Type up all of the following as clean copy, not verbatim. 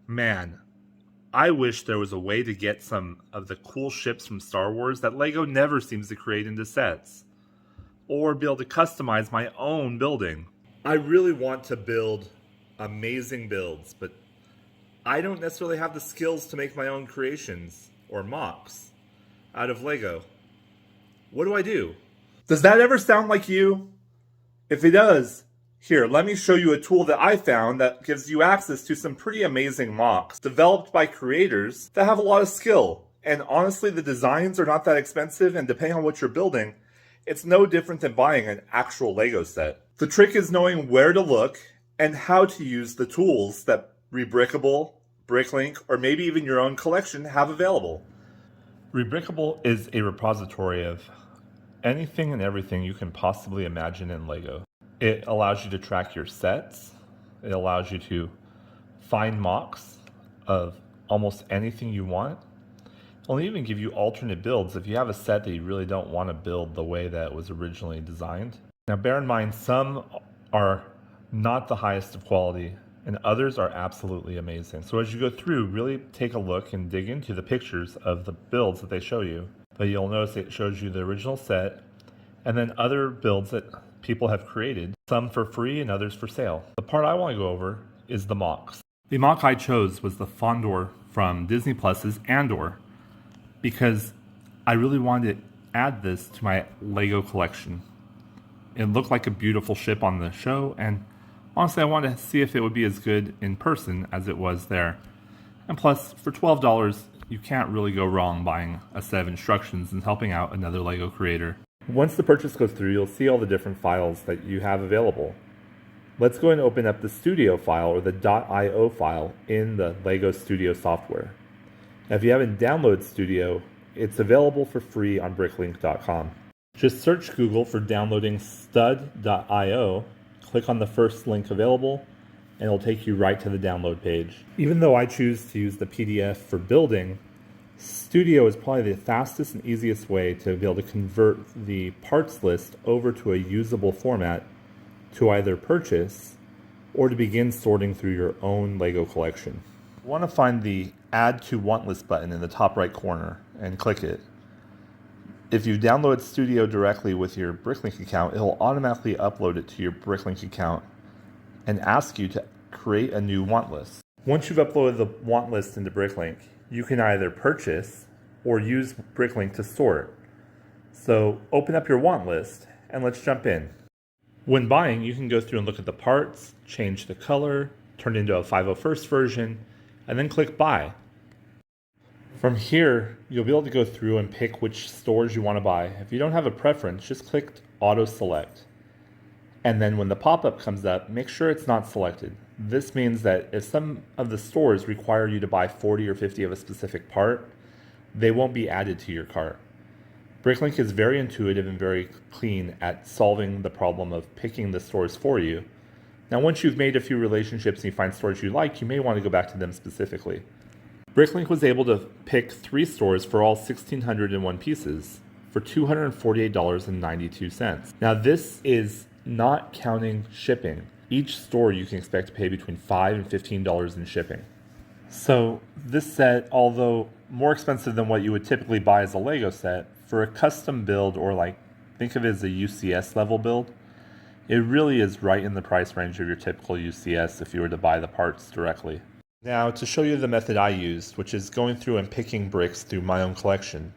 Man, I wish there was a way to get some of the cool ships from Star Wars that LEGO never seems to create into sets, or be able to customize my own building. I really want to build amazing builds, but I don't necessarily have the skills to make my own creations or MOCs out of LEGO. What do I do? Does that ever sound like you? If it does, here, let me show you a tool that I found that gives you access to some pretty amazing MOCs developed by creators that have a lot of skill. And honestly, the designs are not that expensive, and depending on what you're building, it's no different than buying an actual Lego set. The trick is knowing where to look and how to use the tools that Rebrickable, Bricklink, or maybe even your own collection have available. Rebrickable is a repository of anything and everything you can possibly imagine in LEGO. It allows you to track your sets. It allows you to find MOCs of almost anything you want. It'll even give you alternate builds if you have a set that you really don't want to build the way that it was originally designed. Now bear in mind, some are not the highest of quality and others are absolutely amazing. So as you go through, really take a look and dig into the pictures of the builds that they show you. But you'll notice it shows you the original set and then other builds that people have created, some for free and others for sale. The part I want to go over is the MOCs. The MOC I chose was the Fondor from Disney Plus's Andor, because I really wanted to add this to my LEGO collection. It looked like a beautiful ship on the show, and honestly I wanted to see if it would be as good in person as it was there. And plus, for $12, you can't really go wrong buying a set of instructions and helping out another LEGO creator. Once the purchase goes through, you'll see all the different files that you have available. Let's go and open up the Studio file or the .io file in the LEGO Studio software. Now, if you haven't downloaded Studio, it's available for free on bricklink.com. Just search Google for downloading stud.io, click on the first link available, and it'll take you right to the download page. Even though I choose to use the PDF for building, Studio is probably the fastest and easiest way to be able to convert the parts list over to a usable format to either purchase or to begin sorting through your own LEGO collection. You want to find the Add to Want List button in the top right corner and click it. If you download Studio directly with your Bricklink account, it'll automatically upload it to your Bricklink account and ask you to create a new want list. Once you've uploaded the want list into Bricklink, you can either purchase or use Bricklink to sort. So open up your want list and let's jump in. When buying, you can go through and look at the parts, change the color, turn it into a 501st version, and then click buy. From here, you'll be able to go through and pick which stores you want to buy. If you don't have a preference, just click auto select. And then when the pop-up comes up, make sure it's not selected. This means that if some of the stores require you to buy 40 or 50 of a specific part, they won't be added to your cart. Bricklink is very intuitive and very clean at solving the problem of picking the stores for you. Now, once you've made a few relationships and you find stores you like, you may want to go back to them specifically. Bricklink was able to pick 3 stores for all 1,601 pieces for $248.92. Now, this is not counting shipping. Each store you can expect to pay between $5 and $15 in shipping. So this set, although more expensive than what you would typically buy as a LEGO set, for a custom build or think of it as a UCS level build, it really is right in the price range of your typical UCS if you were to buy the parts directly. Now, to show you the method I used, which is going through and picking bricks through my own collection,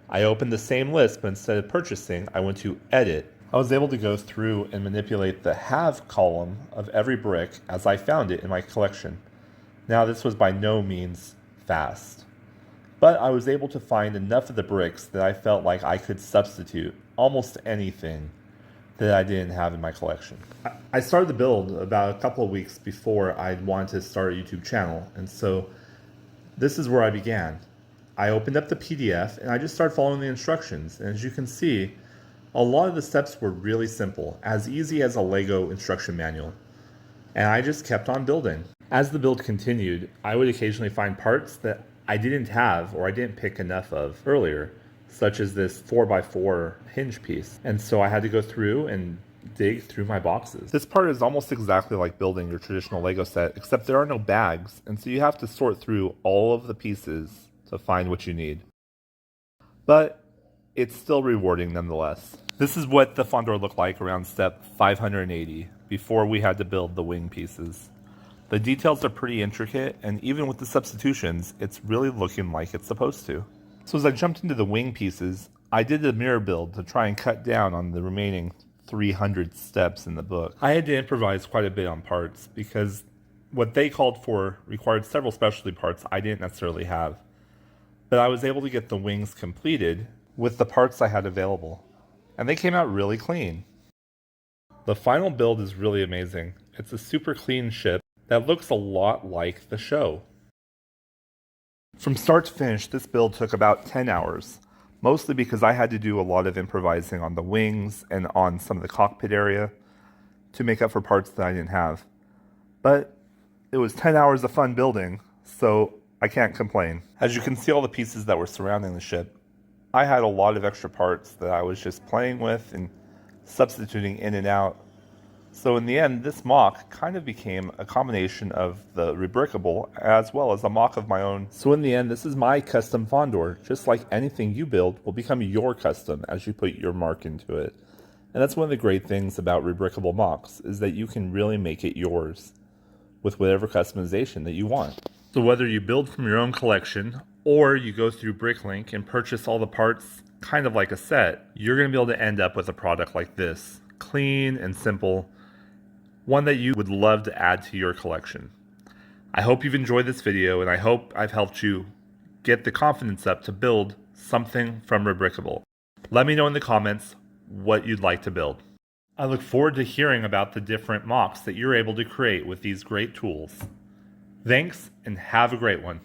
I opened the same list, but instead of purchasing, I went to edit. I was able to go through and manipulate the have column of every brick as I found it in my collection. Now, this was by no means fast, but I was able to find enough of the bricks that I felt like I could substitute almost anything that I didn't have in my collection. I started the build about a couple of weeks before I wanted to start a YouTube channel, and so this is where I began. I opened up the PDF and I just started following the instructions, and as you can see, a lot of the steps were really simple, as easy as a LEGO instruction manual. And I just kept on building. As the build continued, I would occasionally find parts that I didn't have or I didn't pick enough of earlier, such as this 4x4 hinge piece. And so I had to go through and dig through my boxes. This part is almost exactly like building your traditional Lego set, except there are no bags, and so you have to sort through all of the pieces to find what you need. But it's still rewarding nonetheless. This is what the Fondor looked like around step 580, before we had to build the wing pieces. The details are pretty intricate, and even with the substitutions, it's really looking like it's supposed to. So as I jumped into the wing pieces, I did a mirror build to try and cut down on the remaining 300 steps in the book. I had to improvise quite a bit on parts because what they called for required several specialty parts I didn't necessarily have. But I was able to get the wings completed with the parts I had available, and they came out really clean. The final build is really amazing. It's a super clean ship that looks a lot like the show. From start to finish, this build took about 10 hours, mostly because I had to do a lot of improvising on the wings and on some of the cockpit area to make up for parts that I didn't have. But it was 10 hours of fun building, so I can't complain. As you can see all the pieces that were surrounding the ship, I had a lot of extra parts that I was just playing with and substituting in and out. So in the end, this MOC kind of became a combination of the Rebrickable as well as a MOC of my own. So in the end, this is my custom Fondor. Just like anything you build will become your custom as you put your mark into it. And that's one of the great things about Rebrickable MOCs, is that you can really make it yours with whatever customization that you want. So whether you build from your own collection or you go through Bricklink and purchase all the parts kind of like a set, you're going to be able to end up with a product like this. Clean and simple. One that you would love to add to your collection. I hope you've enjoyed this video, and I hope I've helped you get the confidence up to build something from Rebrickable. Let me know in the comments what you'd like to build. I look forward to hearing about the different MOCs that you're able to create with these great tools. Thanks, and have a great one.